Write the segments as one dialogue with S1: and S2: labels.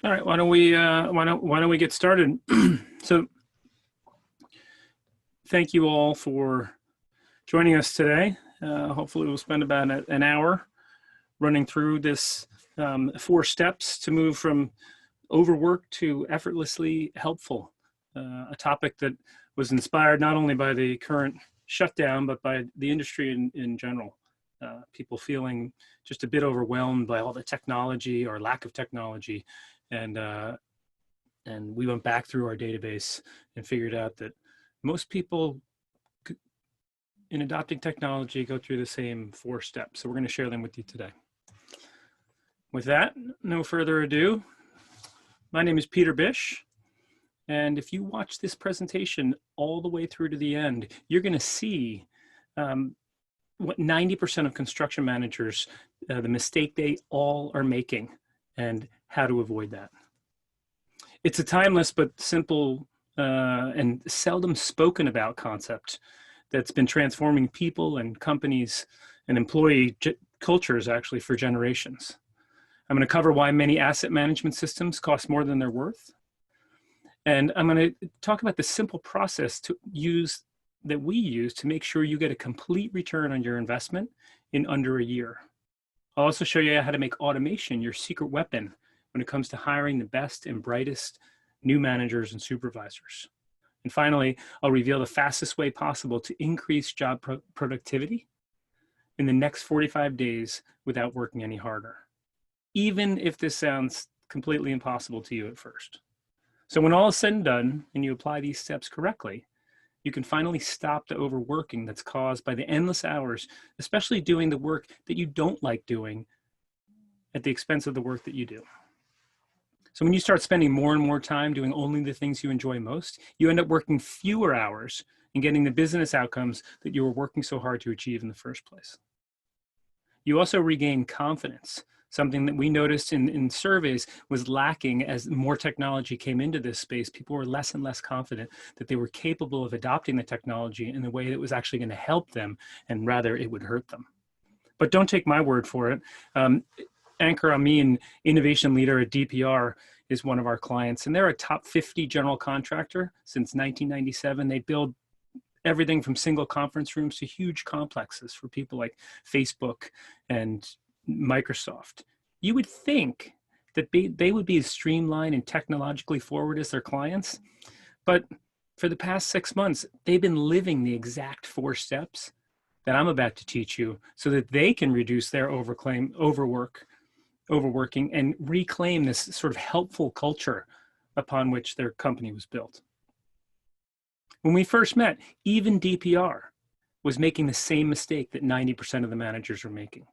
S1: All right, why don't we get started? So thank you all for joining us today. Hopefully we'll spend about an hour running through this 4 steps to move from overworked to effortlessly helpful, a topic that was inspired not only by the current shutdown, but by the industry in general. People feeling just a bit overwhelmed by all the technology or lack of technology. And we went back through our database and figured out that most people in adopting technology go through the same 4 steps. So we're going to share them with you today. With that, no further ado, my name is Peter Bish. And if you watch this presentation all the way through to the end, you're going to see what 90% of construction managers, the mistake they all are making and how to avoid that. It's a timeless but simple and seldom spoken about concept that's been transforming people and companies and employee cultures actually for generations. I'm going to cover why many asset management systems cost more than they're worth. And I'm going to talk about the simple process that we use to make sure you get a complete return on your investment in under a year. I'll also show you how to make automation your secret weapon when it comes to hiring the best and brightest new managers and supervisors. And finally, I'll reveal the fastest way possible to increase job productivity in the next 45 days without working any harder, even if this sounds completely impossible to you at first. So when all is said and done and you apply these steps correctly, you can finally stop the overworking that's caused by the endless hours, especially doing the work that you don't like doing at the expense of the work that you do. So when you start spending more and more time doing only the things you enjoy most, you end up working fewer hours and getting the business outcomes that you were working so hard to achieve in the first place. You also regain confidence, something that we noticed in surveys was lacking as more technology came into this space. People were less and less confident that they were capable of adopting the technology in a way that was actually going to help them, and rather it would hurt them. But don't take my word for it. Ankur Amin, innovation leader at DPR, is one of our clients, and they're a top 50 general contractor since 1997. They build everything from single conference rooms to huge complexes for people like Facebook and Microsoft. You would think that they would be as streamlined and technologically forward as their clients, but for the past 6 months, they've been living the exact 4 steps that I'm about to teach you so that they can reduce their overworking and reclaim this sort of helpful culture upon which their company was built. When we first met, even DPR was making the same mistake that 90% of the managers were making.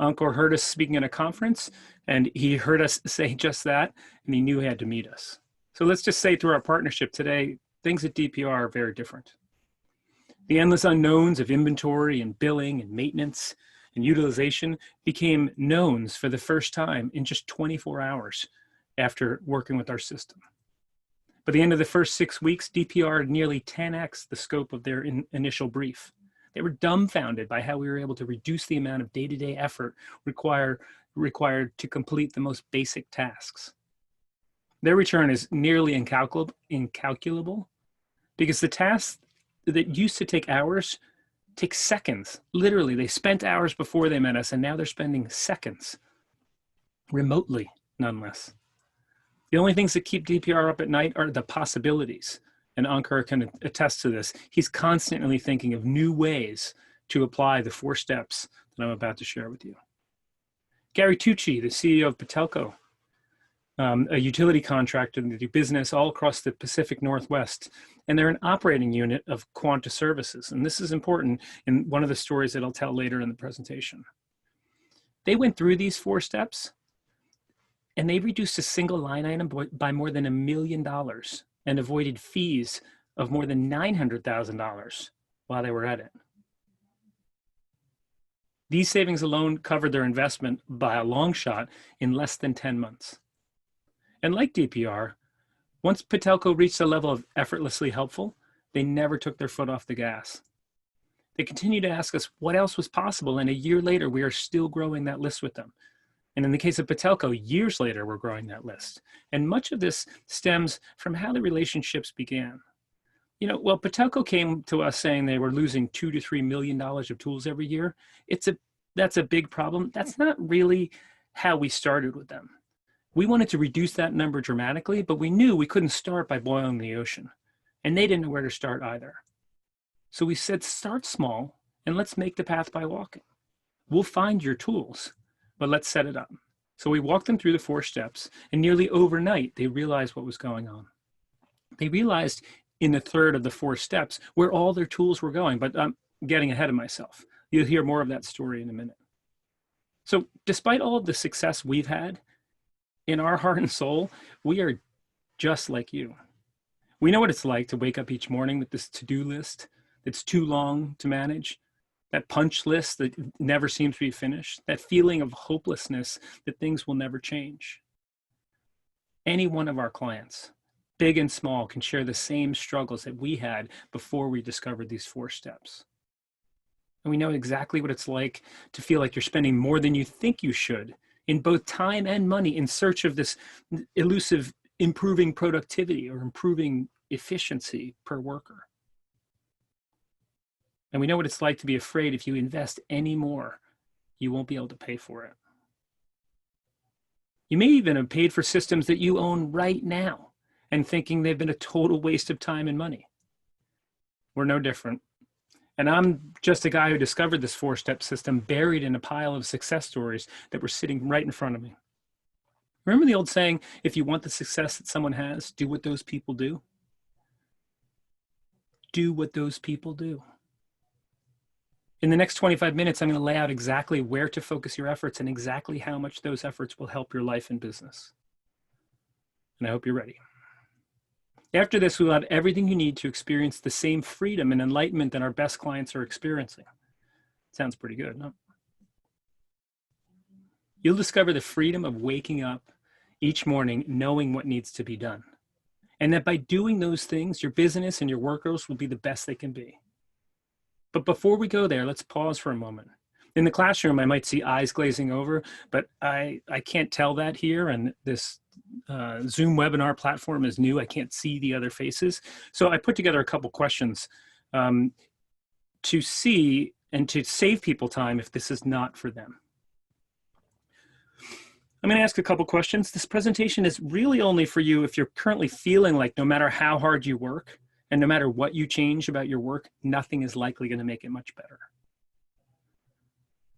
S1: Ankur heard us speaking at a conference, and he heard us say just that, and he knew he had to meet us. So let's just say through our partnership today, things at DPR are very different. The endless unknowns of inventory and billing and maintenance and utilization became knowns for the first time in just 24 hours after working with our system. By the end of the first 6 weeks, DPR had nearly 10x the scope of their initial brief. They were dumbfounded by how we were able to reduce the amount of day-to-day effort required to complete the most basic tasks. Their return is nearly incalculable because the tasks that used to take hours take seconds. Literally, they spent hours before they met us, and now they're spending seconds, remotely, nonetheless. The only things that keep DPR up at night are the possibilities. And Ankur can attest to this. He's constantly thinking of new ways to apply the 4 steps that I'm about to share with you. Gary Tucci, the CEO of Patelco, a utility contractor that do business all across the Pacific Northwest, and they're an operating unit of Quanta Services. And this is important in one of the stories that I'll tell later in the presentation. They went through these 4 steps, and they reduced a single line item by more than $1 million and avoided fees of more than $900,000 while they were at it. These savings alone covered their investment by a long shot in less than 10 months. And like DPR, once Patelco reached a level of effortlessly helpful, they never took their foot off the gas. They continued to ask us what else was possible, and a year later, we are still growing that list with them. And in the case of Patelco, years later, we're growing that list. And much of this stems from how the relationships began. Well, Patelco came to us saying they were losing $2 to $3 million of tools every year. That's a big problem. That's not really how we started with them. We wanted to reduce that number dramatically, but we knew we couldn't start by boiling the ocean. And they didn't know where to start either. So we said, start small and let's make the path by walking. We'll find your tools, but let's set it up. So we walked them through the 4 steps, and nearly overnight, they realized what was going on. They realized in the third of the 4 steps where all their tools were going, but I'm getting ahead of myself. You'll hear more of that story in a minute. So despite all of the success we've had, in our heart and soul, we are just like you. We know what it's like to wake up each morning with this to-do list that's too long to manage, that punch list that never seems to be finished, that feeling of hopelessness that things will never change. Any one of our clients, big and small, can share the same struggles that we had before we discovered these 4 steps. And we know exactly what it's like to feel like you're spending more than you think you should in both time and money in search of this elusive improving productivity or improving efficiency per worker. And we know what it's like to be afraid if you invest any more, you won't be able to pay for it. You may even have paid for systems that you own right now and thinking they've been a total waste of time and money. We're no different. And I'm just a guy who discovered this 4-step system buried in a pile of success stories that were sitting right in front of me. Remember the old saying, if you want the success that someone has, do what those people do? Do what those people do. In the next 25 minutes, I'm going to lay out exactly where to focus your efforts and exactly how much those efforts will help your life and business. And I hope you're ready. After this, we'll have everything you need to experience the same freedom and enlightenment that our best clients are experiencing. Sounds pretty good, no? You'll discover the freedom of waking up each morning knowing what needs to be done. And that by doing those things, your business and your workers will be the best they can be. But before we go there, let's pause for a moment. In the classroom, I might see eyes glazing over, but I can't tell that here. And this Zoom webinar platform is new. I can't see the other faces. So I put together a couple questions to see and to save people time if this is not for them. I'm going to ask a couple questions. This presentation is really only for you if you're currently feeling like no matter how hard you work and no matter what you change about your work, nothing is likely going to make it much better.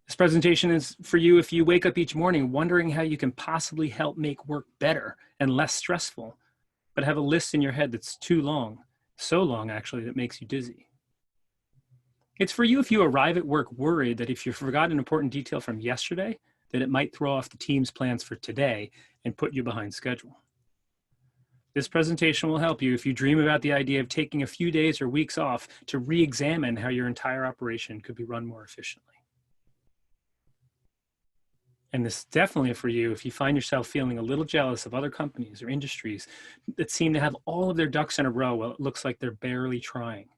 S1: This presentation is for you if you wake up each morning wondering how you can possibly help make work better and less stressful, but have a list in your head that's too long, so long actually that makes you dizzy. It's for you if you arrive at work worried that if you forgot an important detail from yesterday, that it might throw off the team's plans for today and put you behind schedule. This presentation will help you if you dream about the idea of taking a few days or weeks off to re-examine how your entire operation could be run more efficiently. And this is definitely for you if you find yourself feeling a little jealous of other companies or industries that seem to have all of their ducks in a row while it looks like they're barely trying.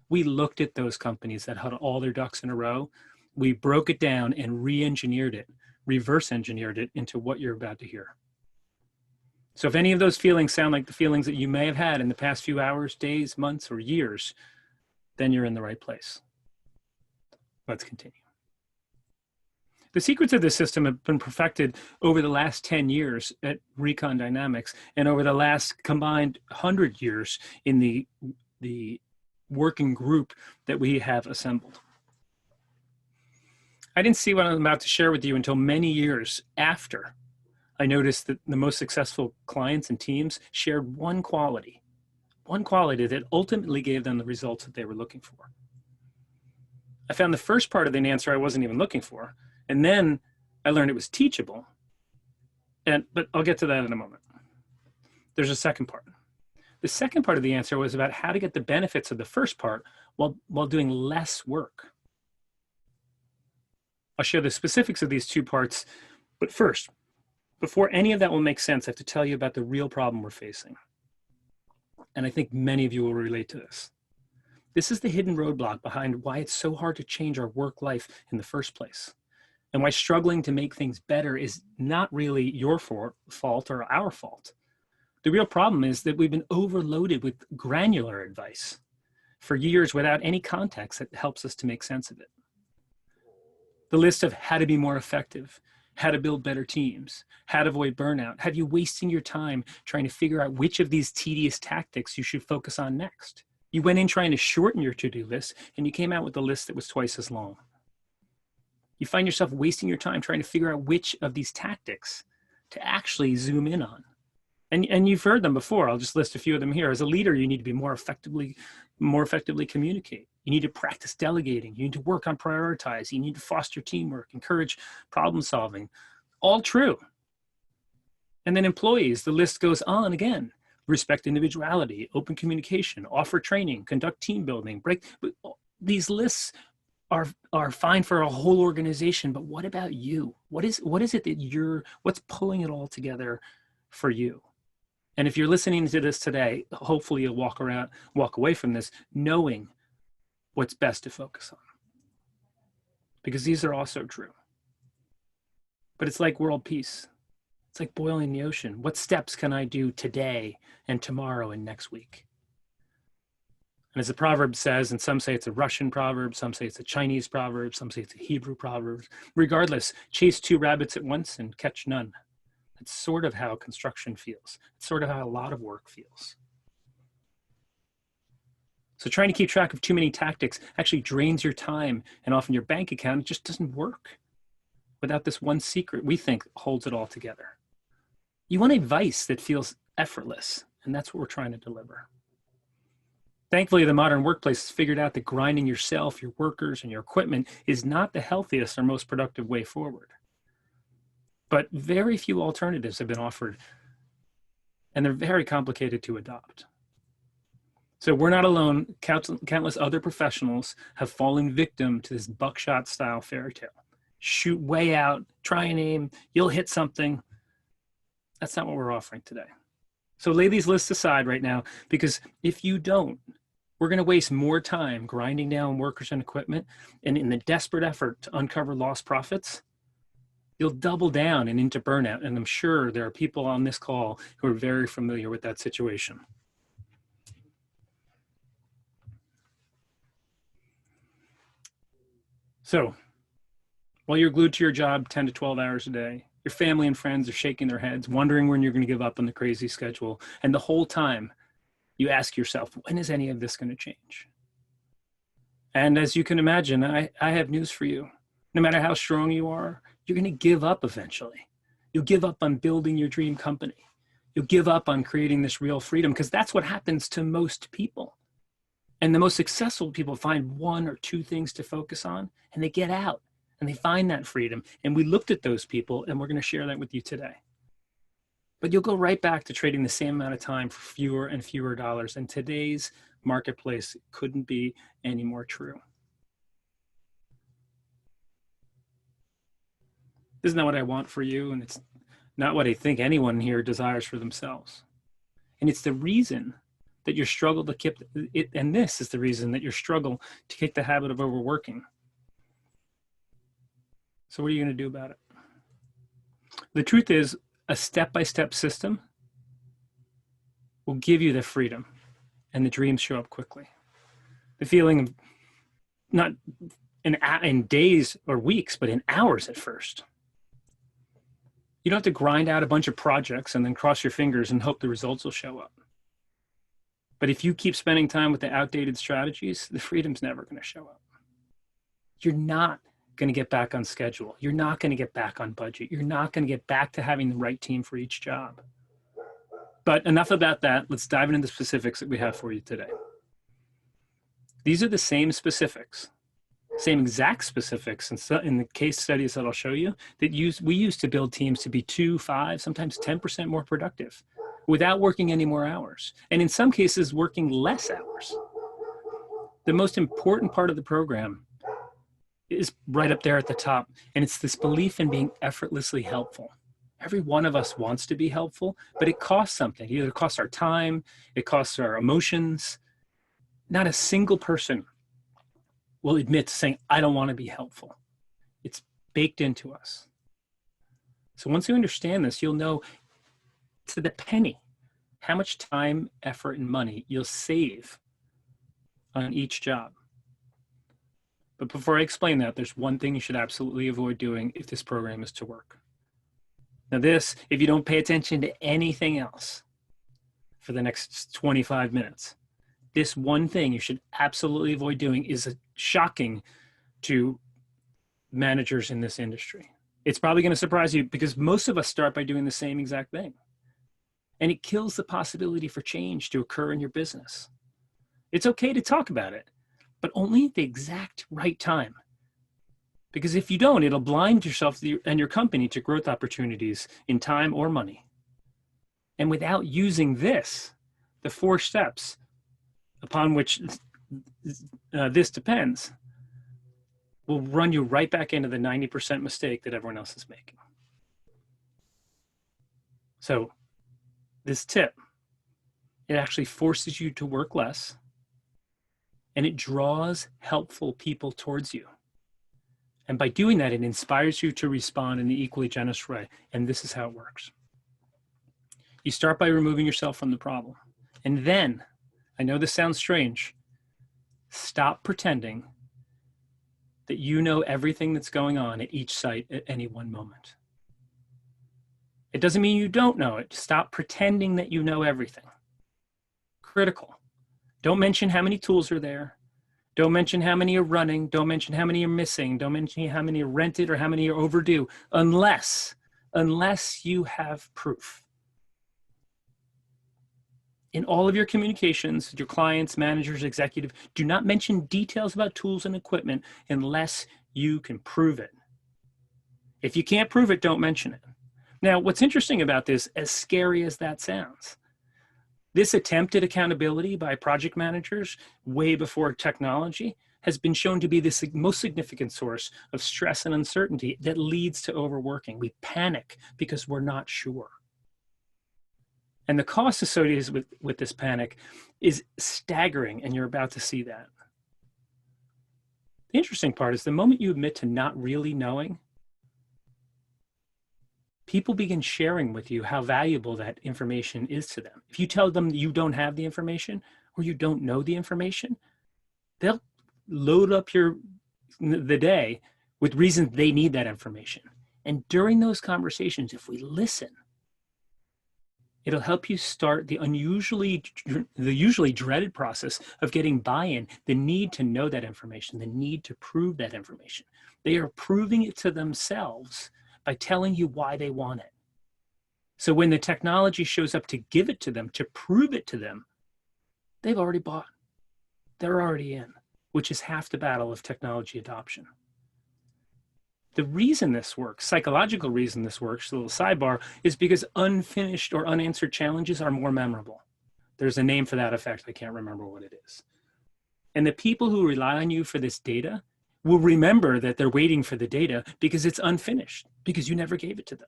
S1: We looked at those companies that had all their ducks in a row. We broke it down and re-engineered it, reverse engineered it into what you're about to hear. So if any of those feelings sound like the feelings that you may have had in the past few hours, days, months, or years, then you're in the right place. Let's continue. The secrets of this system have been perfected over the last 10 years at Recon Dynamics and over the last combined 100 years in the working group that we have assembled. I didn't see what I'm about to share with you until many years after I noticed that the most successful clients and teams shared one quality that ultimately gave them the results that they were looking for. I found the first part of the answer I wasn't even looking for, and then I learned it was teachable. But I'll get to that in a moment. There's a second part. The second part of the answer was about how to get the benefits of the first part while doing less work. I'll share the specifics of these two parts, but first, before any of that will make sense, I have to tell you about the real problem we're facing. And I think many of you will relate to this. This is the hidden roadblock behind why it's so hard to change our work life in the first place. and why struggling to make things better is not really your fault or our fault. The real problem is that we've been overloaded with granular advice for years without any context that helps us to make sense of it. The list of how to be more effective, how to build better teams, how to avoid burnout, have you wasting your time trying to figure out which of these tedious tactics you should focus on next. You went in trying to shorten your to-do list, and you came out with a list that was twice as long. You find yourself wasting your time trying to figure out which of these tactics to actually zoom in on. And you've heard them before. I'll just list a few of them here. As a leader, you need to be more effectively communicate. You need to practice delegating. You need to work on prioritizing. You need to foster teamwork, encourage problem solving. All true. And then employees, the list goes on again. Respect individuality, open communication, offer training, conduct team building, these lists are fine for a whole organization, but what about you? What is it that what's pulling it all together for you? And if you're listening to this today, hopefully you'll walk away from this knowing what's best to focus on. Because these are also true. But it's like world peace. It's like boiling the ocean. What steps can I do today and tomorrow and next week? And as the proverb says, and some say it's a Russian proverb, some say it's a Chinese proverb, some say it's a Hebrew proverb. Regardless, chase 2 rabbits at once and catch none. It's sort of how construction feels. It's sort of how a lot of work feels. So trying to keep track of too many tactics actually drains your time and often your bank account. It just doesn't work without this one secret we think holds it all together. You want advice that feels effortless, and that's what we're trying to deliver. Thankfully, the modern workplace has figured out that grinding yourself, your workers, and your equipment is not the healthiest or most productive way forward. But very few alternatives have been offered, and they're very complicated to adopt. So we're not alone. Countless other professionals have fallen victim to this buckshot-style fairy tale. Shoot way out, try and aim, you'll hit something. That's not what we're offering today. So lay these lists aside right now, because if you don't, we're going to waste more time grinding down workers and equipment, and in the desperate effort to uncover lost profits, you'll double down and into burnout. And I'm sure there are people on this call who are very familiar with that situation. So while you're glued to your job 10 to 12 hours a day, your family and friends are shaking their heads, wondering when you're going to give up on the crazy schedule. And the whole time you ask yourself, when is any of this going to change? And as you can imagine, I have news for you. No matter how strong you are, you're going to give up eventually. You'll give up on building your dream company. You'll give up on creating this real freedom, because that's what happens to most people. And the most successful people find 1 or 2 things to focus on, and they get out and they find that freedom. And we looked at those people, and we're going to share that with you today. But you'll go right back to trading the same amount of time for fewer and fewer dollars. And today's marketplace couldn't be any more true. This is not what I want for you, and it's not what I think anyone here desires for themselves. And it's the reason that your struggle to keep it, and this is the reason that your struggle to kick the habit of overworking. So what are you going to do about it? The truth is, a step-by-step system will give you the freedom, and the dreams show up quickly. The feeling of not in days or weeks, but in hours at first. You don't have to grind out a bunch of projects and then cross your fingers and hope the results will show up. But if you keep spending time with the outdated strategies, the freedom's never going to show up. You're not going to get back on schedule. You're not going to get back on budget. You're not going to get back to having the right team for each job. But enough about that. Let's dive into the specifics that we have for you today. These are the same specifics, same exact specifics in the case studies that I'll show you that we use to build teams to be 2, 5, sometimes 10% more productive without working any more hours. And in some cases, working less hours. The most important part of the program is right up there at the top. And it's this belief in being effortlessly helpful. Every one of us wants to be helpful, but it costs something. Either it costs our time, it costs our emotions. Not a single person will admit to saying, I don't want to be helpful. It's baked into us. So once you understand this, you'll know to the penny how much time, effort, and money you'll save on each job. But before I explain that, there's one thing you should absolutely avoid doing if this program is to work. Now this, if you don't pay attention to anything else for the next 25 minutes, this one thing you should absolutely avoid doing is shocking to managers in this industry. It's probably going to surprise you because most of us start by doing the same exact thing. And it kills the possibility for change to occur in your business. It's okay to talk about it, but only at the exact right time. Because if you don't, it'll blind yourself and your company to growth opportunities in time or money. And without using this, the 4 steps upon which this depends, will run you right back into the 90% mistake that everyone else is making. So this tip, it actually forces you to work less, and it draws helpful people towards you. And by doing that, it inspires you to respond in the equally generous way. And this is how it works. You start by removing yourself from the problem. And then, I know this sounds strange, stop pretending that you know everything that's going on at each site at any one moment. It doesn't mean you don't know it. Stop pretending that you know everything. Critical. Don't mention how many tools are there. Don't mention how many are running. Don't mention how many are missing. Don't mention how many are rented or how many are overdue, unless you have proof. In all of your communications, your clients, managers, executive, do not mention details about tools and equipment unless you can prove it. If you can't prove it, don't mention it. Now, what's interesting about this, as scary as that sounds, this attempt at accountability by project managers way before technology has been shown to be the most significant source of stress and uncertainty that leads to overworking. We panic because we're not sure. And the cost associated with this panic is staggering, and you're about to see that. The interesting part is the moment you admit to not really knowing, people begin sharing with you how valuable that information is to them. If you tell them you don't have the information or you don't know the information, they'll load up the day with reasons they need that information. And during those conversations, if we listen, it'll help you start the usually dreaded process of getting buy-in, the need to know that information, the need to prove that information. They are proving it to themselves by telling you why they want it. So when the technology shows up to give it to them, to prove it to them, they've already bought. They're already in, which is half the battle of technology adoption. The reason this works, psychological reason this works, a little sidebar, is because unfinished or unanswered challenges are more memorable. There's a name for that effect. I can't remember what it is. And the people who rely on you for this data will remember that they're waiting for the data because it's unfinished, because you never gave it to them.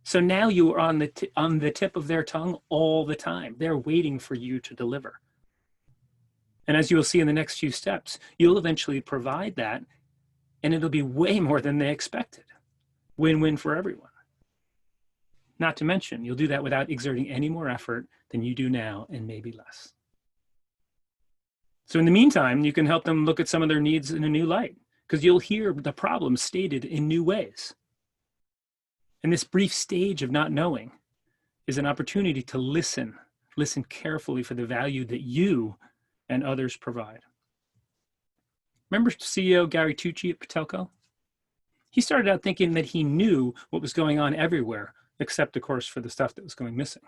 S1: So now you are on the tip of their tongue all the time. They're waiting for you to deliver. And as you will see in the next few steps, you'll eventually provide that, and it'll be way more than they expected. Win-win for everyone. Not to mention, you'll do that without exerting any more effort than you do now, and maybe less. So in the meantime, you can help them look at some of their needs in a new light, because you'll hear the problems stated in new ways. And this brief stage of not knowing is an opportunity to listen carefully for the value that you and others provide. Remember CEO Gary Tucci at Patelco? He started out thinking that he knew what was going on everywhere, except of course for the stuff that was going missing.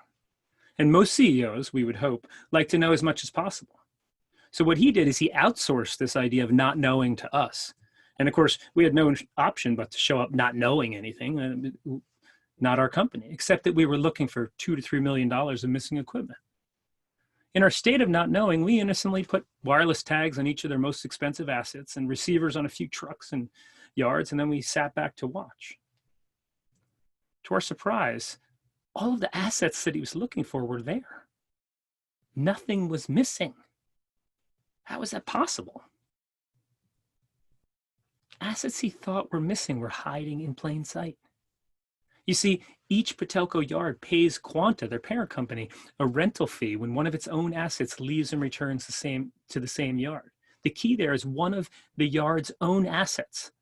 S1: And most CEOs, we would hope, like to know as much as possible. So what he did is he outsourced this idea of not knowing to us. And of course, we had no option but to show up not knowing anything, not our company, except that we were looking for $2 to $3 million of missing equipment. In our state of not knowing, we innocently put wireless tags on each of their most expensive assets and receivers on a few trucks and yards, and then we sat back to watch. To our surprise, all of the assets that he was looking for were there. Nothing was missing. How is that possible? Assets he thought were missing were hiding in plain sight. You see, each Patelco yard pays Quanta, their parent company, a rental fee when one of its own assets leaves and returns to the same yard. The key there is one of the yard's own assets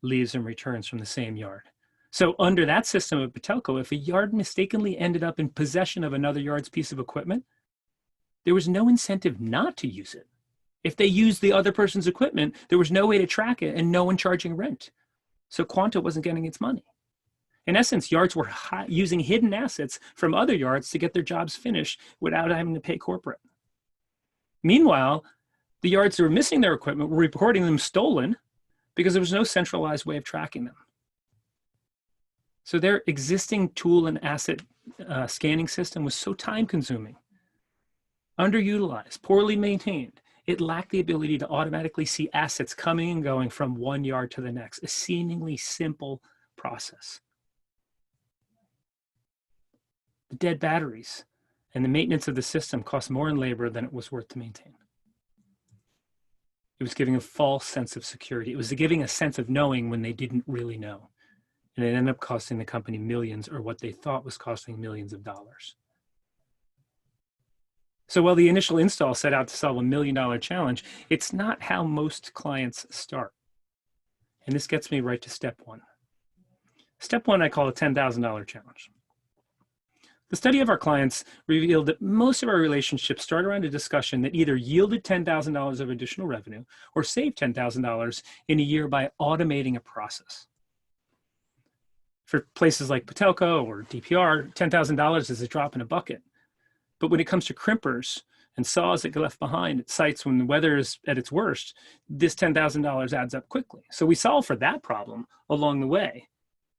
S1: leaves and returns from the same yard. So under that system of Patelco, if a yard mistakenly ended up in possession of another yard's piece of equipment, there was no incentive not to use it. If they used the other person's equipment, there was no way to track it and no one charging rent. So Quanta wasn't getting its money. In essence, yards were using hidden assets from other yards to get their jobs finished without having to pay corporate. Meanwhile, the yards that were missing their equipment were reporting them stolen because there was no centralized way of tracking them. So their existing tool and asset scanning system was so time-consuming, underutilized, poorly maintained. It lacked the ability to automatically see assets coming and going from one yard to the next, a seemingly simple process. The dead batteries and the maintenance of the system cost more in labor than it was worth to maintain. It was giving a false sense of security. It was giving a sense of knowing when they didn't really know. And it ended up costing the company millions, or what they thought was costing millions of dollars. So while the initial install set out to solve a $1 million challenge, it's not how most clients start. And this gets me right to step one. Step one, I call a $10,000 challenge. The study of our clients revealed that most of our relationships start around a discussion that either yielded $10,000 of additional revenue or saved $10,000 in a year by automating a process. For places like Patelco or DPR, $10,000 is a drop in a bucket. But when it comes to crimpers and saws that get left behind at sites when the weather is at its worst, this $10,000 adds up quickly. So we solve for that problem along the way.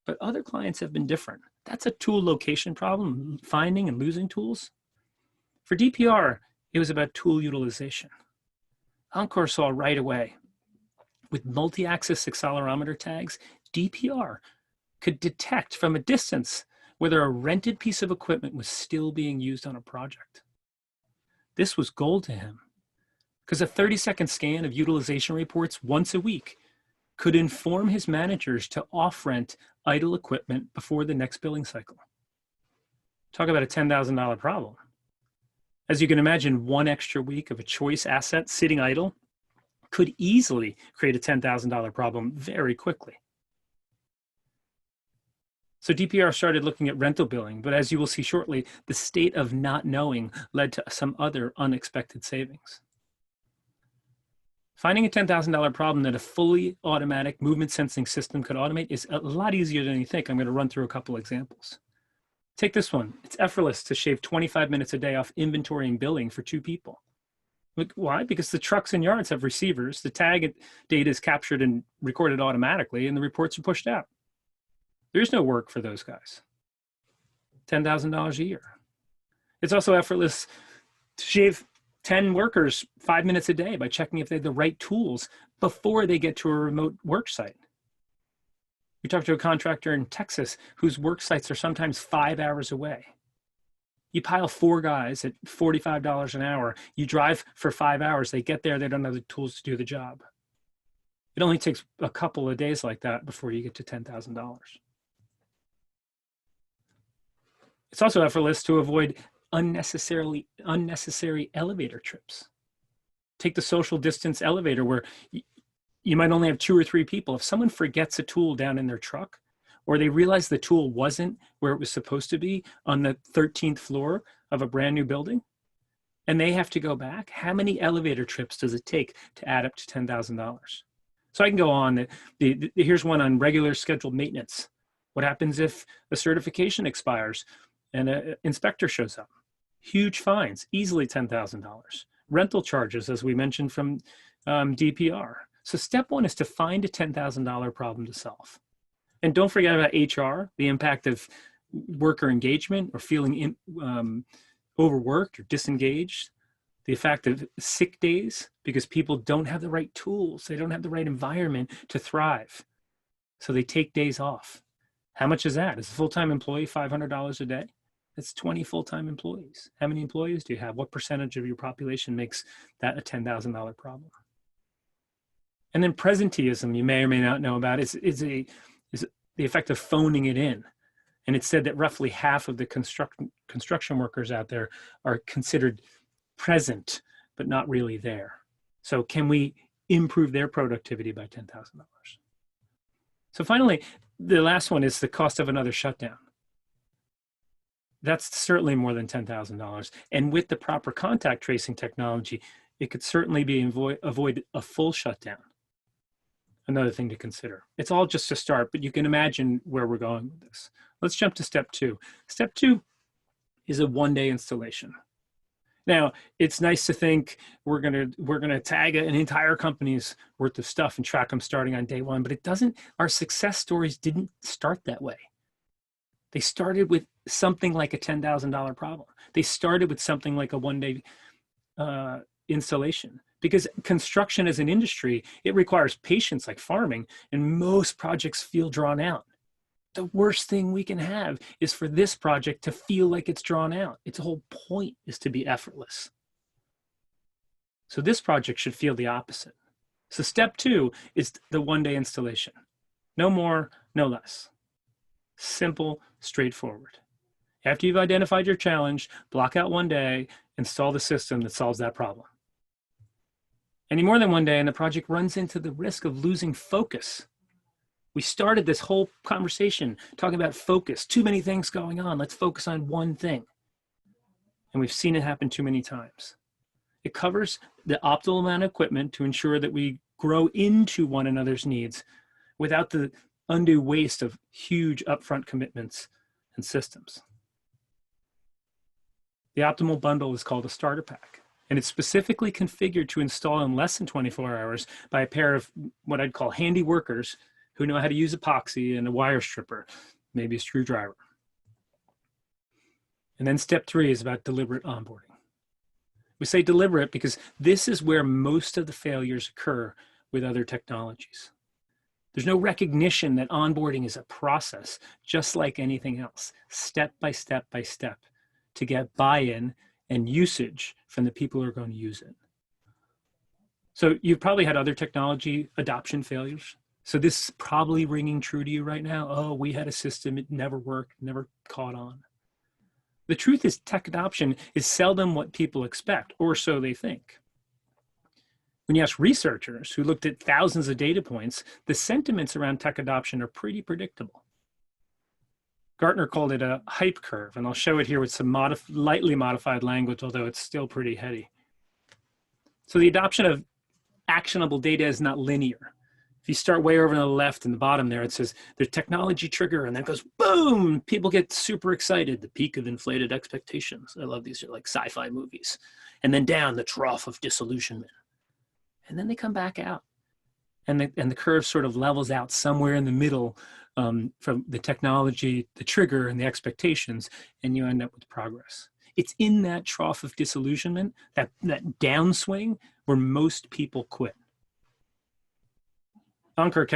S1: But other clients have been different. That's a tool location problem, finding and losing tools. For DPR, it was about tool utilization. Encore saw right away. With multi-axis accelerometer tags, DPR could detect from a distance whether a rented piece of equipment was still being used on a project. This was gold to him, because a 30-second scan of utilization reports once a week could inform his managers to off-rent idle equipment before the next billing cycle. Talk about a $10,000 problem. As you can imagine, one extra week of a choice asset sitting idle could easily create a $10,000 problem very quickly. So DPR started looking at rental billing, but as you will see shortly, the state of not knowing led to some other unexpected savings. Finding a $10,000 problem that a fully automatic movement sensing system could automate is a lot easier than you think. I'm going to run through a couple examples. Take this one. It's effortless to shave 25 minutes a day off inventory and billing for 2 people. Why? Because the trucks and yards have receivers. The tag data is captured and recorded automatically, and the reports are pushed out. There's no work for those guys. $10,000 a year. It's also effortless to shave 10 workers 5 minutes a day by checking if they have the right tools before they get to a remote work site. We talked to a contractor in Texas whose work sites are sometimes 5 hours away. You pile 4 guys at $45 an hour, you drive for 5 hours, they get there, they don't have the tools to do the job. It only takes a couple of days like that before you get to $10,000. It's also effortless to avoid unnecessary elevator trips. Take the social distance elevator where you might only have 2 or 3 people. If someone forgets a tool down in their truck, or they realize the tool wasn't where it was supposed to be on the 13th floor of a brand new building, and they have to go back, how many elevator trips does it take to add up to $10,000? So I can go on. Here's one on regular scheduled maintenance. What happens if a certification expires and an inspector shows up? Huge fines, easily $10,000. Rental charges, as we mentioned from DPR. So step one is to find a $10,000 problem to solve. And don't forget about HR, the impact of worker engagement or feeling overworked or disengaged, the effect of sick days because people don't have the right tools, they don't have the right environment to thrive. So they take days off. How much is that? Is a full-time employee $500 a day? That's 20 full-time employees. How many employees do you have? What percentage of your population makes that a $10,000 problem? And then presenteeism, you may or may not know about, is the effect of phoning it in. And it's said that roughly half of the construction workers out there are considered present, but not really there. So can we improve their productivity by $10,000? So finally, the last one is the cost of another shutdown. That's certainly more than $10,000. And with the proper contact tracing technology, it could certainly be avoid a full shutdown. Another thing to consider. It's all just a start, but you can imagine where we're going with this. Let's jump to step 2. Step 2 is a one-day installation. Now, it's nice to think we're gonna tag an entire company's worth of stuff and track them starting on day 1, but it doesn't. Our success stories didn't start that way. They started with something like a $10,000 problem. They started with something like a one-day installation. Because construction as an industry, it requires patience like farming, and most projects feel drawn out. The worst thing we can have is for this project to feel like it's drawn out. Its whole point is to be effortless. So this project should feel the opposite. So step 2 is the one-day installation. No more, no less. Simple, straightforward. After you've identified your challenge, block out one day, install the system that solves that problem. Any more than one day and the project runs into the risk of losing focus. We started this whole conversation talking about focus. Too many things going on. Let's focus on one thing. And we've seen it happen too many times. It covers the optimal amount of equipment to ensure that we grow into one another's needs without the undue waste of huge upfront commitments and systems. The optimal bundle is called a starter pack. And it's specifically configured to install in less than 24 hours by a pair of what I'd call handy workers who know how to use epoxy and a wire stripper, maybe a screwdriver. And then step 3 is about deliberate onboarding. We say deliberate because this is where most of the failures occur with other technologies. There's no recognition that onboarding is a process, just like anything else, step by step by step, to get buy-in and usage from the people who are going to use it. So you've probably had other technology adoption failures. So this is probably ringing true to you right now. Oh, we had a system, it never worked, never caught on. The truth is tech adoption is seldom what people expect, or so they think. When you ask researchers who looked at thousands of data points, the sentiments around tech adoption are pretty predictable. Gartner called it a hype curve, and I'll show it here with some lightly modified language, although it's still pretty heady. So the adoption of actionable data is not linear. If you start way over on the left in the bottom there, it says there's technology trigger, and then it goes boom, people get super excited, the peak of inflated expectations. I love these, are like sci-fi movies. And then down, the trough of disillusionment. And then they come back out. And the curve sort of levels out somewhere in the middle from the technology, the trigger, and the expectations, and you end up with progress. It's in that trough of disillusionment, that downswing, where most people quit. Ankur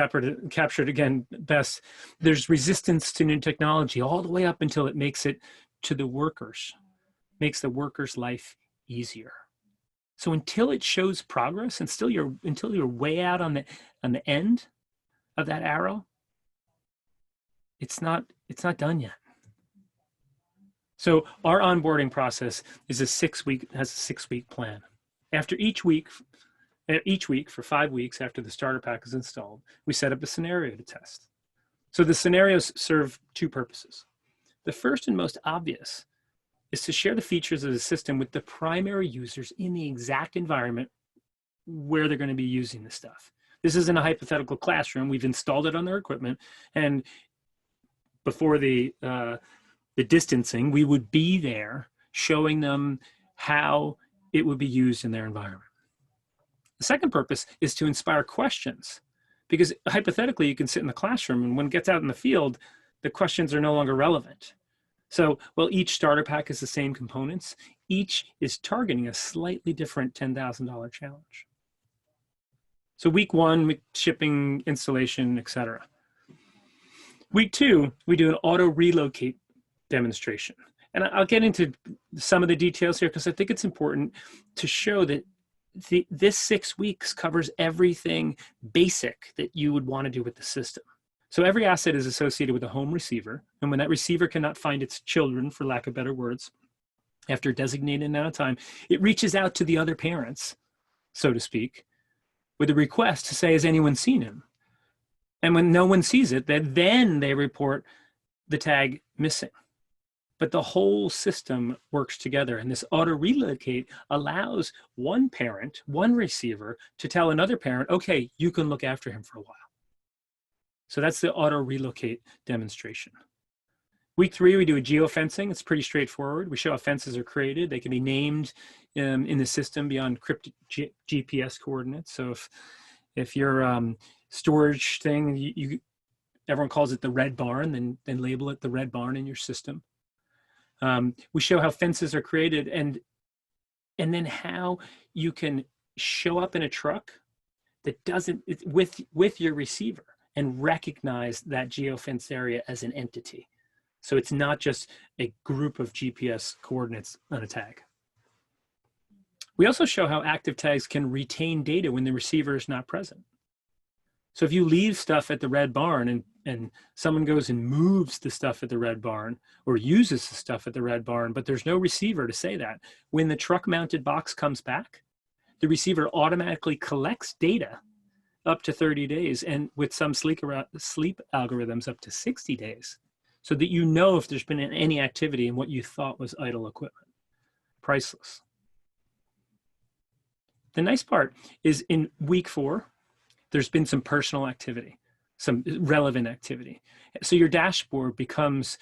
S1: captured again best. There's resistance to new technology all the way up until it makes it to the workers, makes the workers' life easier. So until it shows progress, and until you're way out on the end of that arrow, it's not done yet. So our onboarding process is has a 6-week plan. After each week for 5 weeks after the starter pack is installed, we set up a scenario to test. So the scenarios serve 2 purposes. The first and most obvious is to share the features of the system with the primary users in the exact environment where they're going to be using the stuff. This isn't a hypothetical classroom. We've installed it on their equipment, and before the distancing, we would be there showing them how it would be used in their environment. The second purpose is to inspire questions, because hypothetically you can sit in the classroom, and when it gets out in the field, the questions are no longer relevant. So while each starter pack is the same components, each is targeting a slightly different $10,000 challenge. So week 1, shipping, installation, etc. Week 2, we do an auto relocate demonstration. And I'll get into some of the details here because I think it's important to show that this 6 weeks covers everything basic that you would want to do with the system. So every asset is associated with a home receiver. And when that receiver cannot find its children, for lack of better words, after a designated amount of time, it reaches out to the other parents, so to speak, with a request to say, has anyone seen him? And when no one sees it, then they report the tag missing. But the whole system works together. And this auto relocate allows one parent, one receiver, to tell another parent, okay, you can look after him for a while. So that's the auto relocate demonstration. Week 3, we do a geofencing. It's pretty straightforward. We show how fences are created. They can be named in the system beyond cryptic GPS coordinates. So if your storage thing, everyone calls it the red barn, then label it the red barn in your system. We show how fences are created and then how you can show up in a truck that doesn't, with your receiver, and recognize that geofence area as an entity. So it's not just a group of GPS coordinates on a tag. We also show how active tags can retain data when the receiver is not present. So if you leave stuff at the red barn and someone goes and moves the stuff at the red barn or uses the stuff at the red barn, but there's no receiver to say that, when the truck mounted box comes back, the receiver automatically collects data up to 30 days and with some sleep algorithms up to 60 days so that you know if there's been any activity in what you thought was idle equipment. Priceless. The nice part is in week 4, there's been some personal activity, some relevant activity. So your dashboard becomes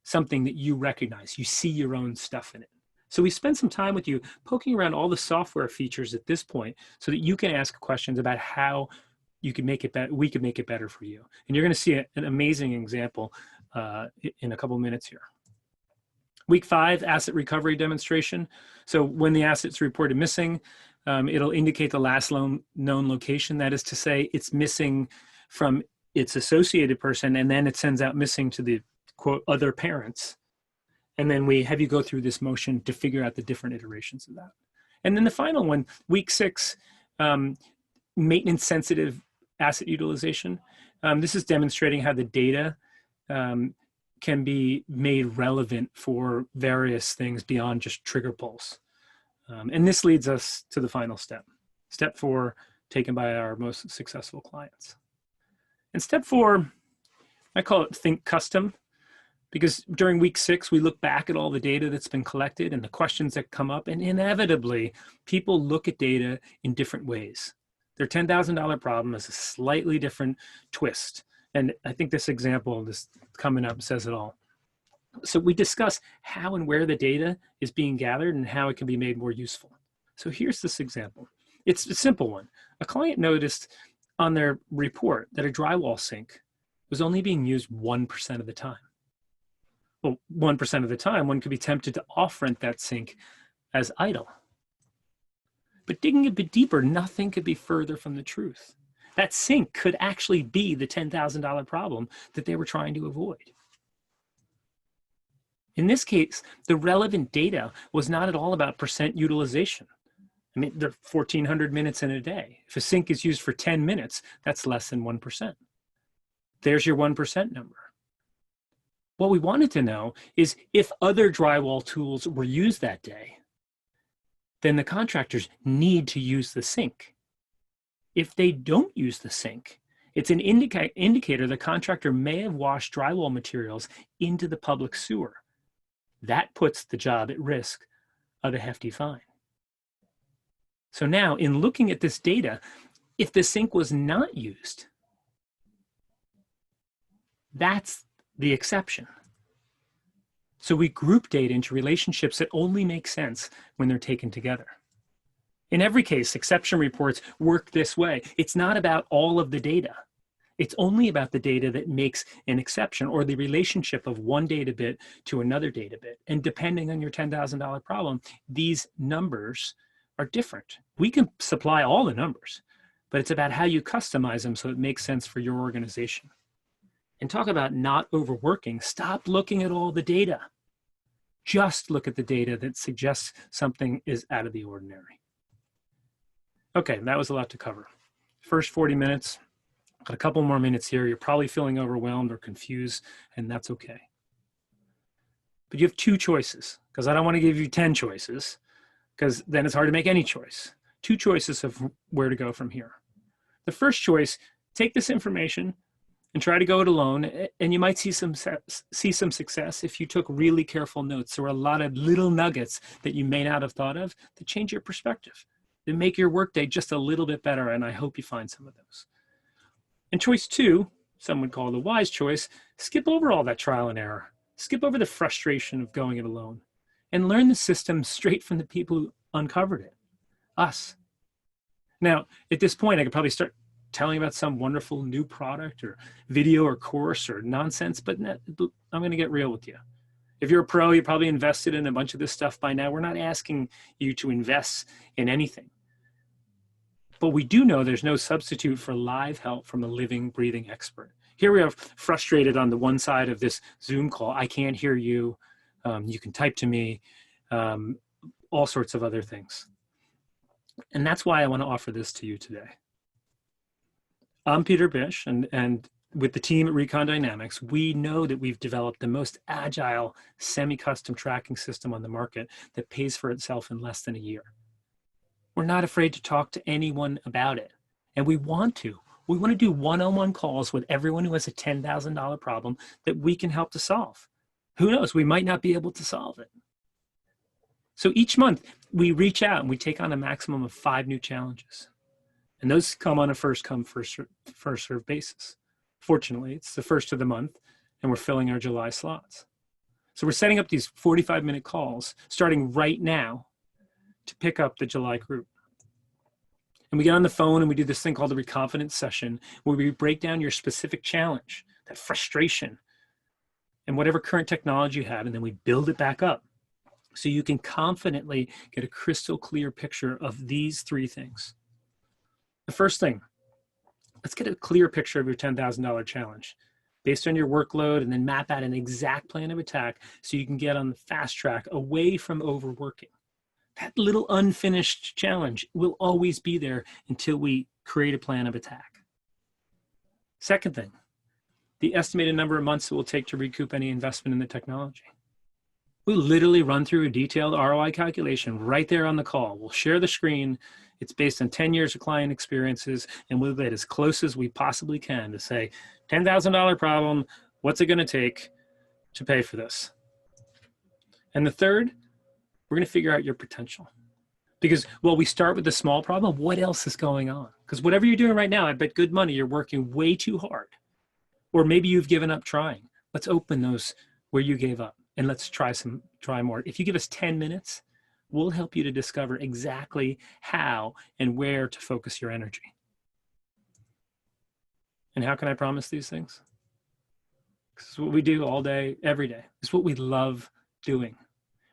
S1: something that you recognize. You see your own stuff in it. So we spent some time with you poking around all the software features at this point so that you can ask questions about how you can make it better, we can make it better for you. And you're going to see an amazing example in a couple of minutes here. Week 5, asset recovery demonstration. So when the asset's reported missing, it'll indicate the last known location. That is to say, it's missing from its associated person, and then it sends out missing to the, quote, other parents. And then we have you go through this motion to figure out the different iterations of that. And then the final one, week 6, maintenance sensitive asset utilization. This is demonstrating how the data can be made relevant for various things beyond just trigger pulse. And this leads us to the final step. Step 4, taken by our most successful clients. And step 4, I call it think custom, because during week 6, we look back at all the data that's been collected and the questions that come up, and inevitably, people look at data in different ways. Their $10,000 problem is a slightly different twist. And I think this example, this coming up, says it all. So we discuss how and where the data is being gathered and how it can be made more useful. So here's this example. It's a simple one. A client noticed on their report that a drywall sink was only being used 1% of the time. Well, 1% of the time, one could be tempted to off-rent that sink as idle. But digging a bit deeper, nothing could be further from the truth. That sink could actually be the $10,000 problem that they were trying to avoid. In this case, the relevant data was not at all about percent utilization. I mean, there are 1,400 minutes in a day. If a sink is used for 10 minutes, that's less than 1%. There's your 1% number. What we wanted to know is if other drywall tools were used that day, then the contractors need to use the sink. If they don't use the sink, it's an indicator the contractor may have washed drywall materials into the public sewer. That puts the job at risk of a hefty fine. So now, in looking at this data, if the sink was not used, that's the exception. So we group data into relationships that only make sense when they're taken together. In every case, exception reports work this way. It's not about all of the data. It's only about the data that makes an exception or the relationship of one data bit to another data bit. And depending on your $10,000 problem, these numbers are different. We can supply all the numbers, but it's about how you customize them so it makes sense for your organization. And talk about not overworking. Stop looking at all the data. Just look at the data that suggests something is out of the ordinary. Okay, that was a lot to cover. First 40 minutes, got a couple more minutes here. You're probably feeling overwhelmed or confused, and that's okay. But you have two choices, because I don't want to give you 10 choices, because then it's hard to make any choice. Two choices of where to go from here. The first choice, take this information and try to go it alone, and you might see some success if you took really careful notes. There are a lot of little nuggets that you may not have thought of that change your perspective, that make your workday just a little bit better, and I hope you find some of those. And choice two, some would call the wise choice, skip over all that trial and error. Skip over the frustration of going it alone and learn the system straight from the people who uncovered it, us. Now, at this point, I could probably start telling about some wonderful new product or video or course or nonsense, but I'm going to get real with you. If you're a pro, you probably invested in a bunch of this stuff by now. We're not asking you to invest in anything. But we do know there's no substitute for live help from a living, breathing expert. Here we are frustrated on the one side of this Zoom call. I can't hear you. You can type to me, all sorts of other things. And that's why I want to offer this to you today. I'm Peter Bish, and with the team at Recon Dynamics, we know that we've developed the most agile, semi-custom tracking system on the market that pays for itself in less than a year. We're not afraid to talk to anyone about it. And we want to. We want to do one-on-one calls with everyone who has a $10,000 problem that we can help to solve. Who knows, we might not be able to solve it. So each month we reach out and we take on a maximum of 5 new challenges. And those come on a first come, first serve basis. Fortunately, it's the first of the month and we're filling our July slots. So we're setting up these 45-minute calls starting right now to pick up the July group. And we get on the phone and we do this thing called the Reconfidence session, where we break down your specific challenge, that frustration, and whatever current technology you have, and then we build it back up so you can confidently get a crystal clear picture of these 3 things. The first thing, let's get a clear picture of your $10,000 challenge based on your workload, and then map out an exact plan of attack so you can get on the fast track away from overworking. That little unfinished challenge will always be there until we create a plan of attack. Second thing, the estimated number of months it will take to recoup any investment in the technology. We'll literally run through a detailed ROI calculation right there on the call. We'll share the screen. It's based on 10 years of client experiences, and we'll get as close as we possibly can to say, $10,000 problem, what's it going to take to pay for this? And the third, we're going to figure out your potential. Because, well, we start with the small problem. What else is going on? Because whatever you're doing right now, I bet good money, you're working way too hard. Or maybe you've given up trying. Let's open those where you gave up and let's try more. If you give us 10 minutes, we'll help you to discover exactly how and where to focus your energy. And how can I promise these things? This is what we do all day, every day. It's what we love doing.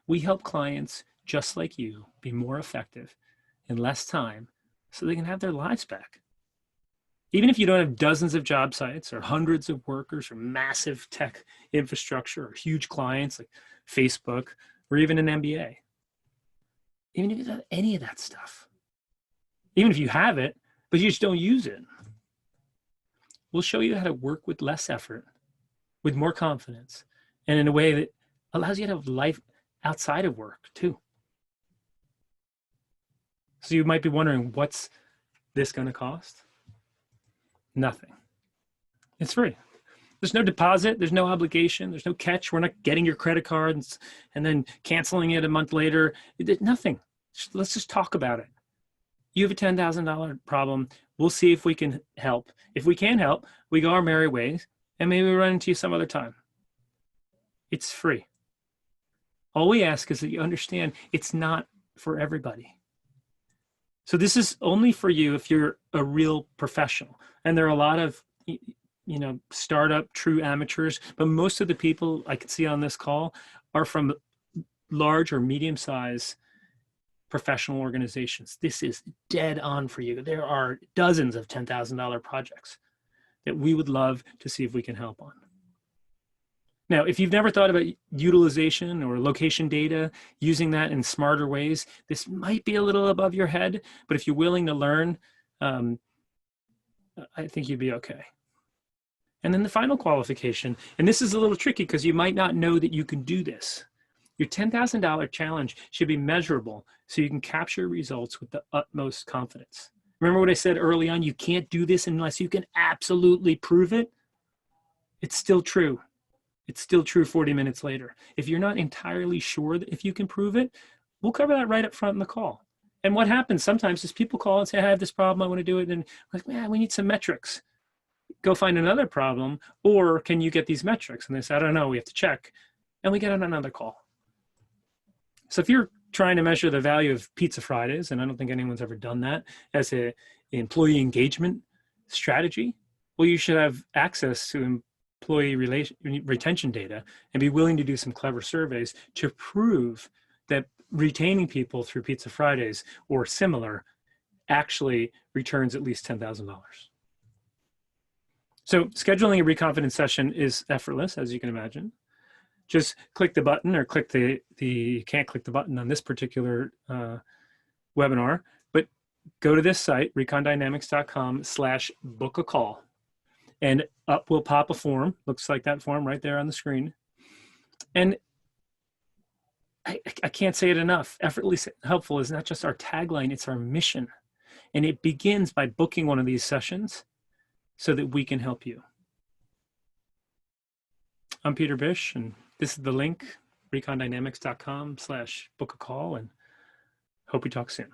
S1: We help clients just like you be more effective in less time so they can have their lives back. Even if you don't have dozens of job sites or hundreds of workers or massive tech infrastructure or huge clients like Facebook or even an MBA. Even if you don't have any of that stuff. Even if you have it, but you just don't use it. We'll show you how to work with less effort, with more confidence, and in a way that allows you to have life outside of work too. So you might be wondering, what's this going to cost? Nothing. It's free. There's no deposit. There's no obligation. There's no catch. We're not getting your credit card and then canceling it a month later. Nothing. Let's just talk about it. You have a $10,000 problem. We'll see if we can help. If we can help, we go our merry ways and maybe we run into you some other time. It's free. All we ask is that you understand it's not for everybody. So this is only for you if you're a real professional. And there are a lot of, startup true amateurs, but most of the people I can see on this call are from large or medium-sized professional organizations. This is dead on for you. There are dozens of $10,000 projects that we would love to see if we can help on. Now, if you've never thought about utilization or location data, using that in smarter ways, this might be a little above your head, but if you're willing to learn, I think you'd be okay. And then the final qualification, and this is a little tricky because you might not know that you can do this. Your $10,000 challenge should be measurable so you can capture results with the utmost confidence. Remember what I said early on, you can't do this unless you can absolutely prove it? It's still true. It's still true 40 minutes later. If you're not entirely sure that if you can prove it, we'll cover that right up front in the call. And what happens sometimes is people call and say, I have this problem, I want to do it. And we're like, man, we need some metrics. Go find another problem, or can you get these metrics? And they say, I don't know, we have to check. And we get on another call. So if you're trying to measure the value of Pizza Fridays, and I don't think anyone's ever done that as an employee engagement strategy, well, you should have access to employee retention data and be willing to do some clever surveys to prove that retaining people through Pizza Fridays or similar actually returns at least $10,000. So scheduling a reconfidence session is effortless, as you can imagine. Just click the button, or click you can't click the button on this particular webinar, but go to this site, recondynamics.com/book-a-call, and up will pop a form. Looks like that form right there on the screen. And I can't say it enough. Effortlessly helpful is not just our tagline, it's our mission. And it begins by booking one of these sessions so that we can help you. I'm Peter Bish, and this is the link, recondynamics.com/book-a-call, and hope we talk soon.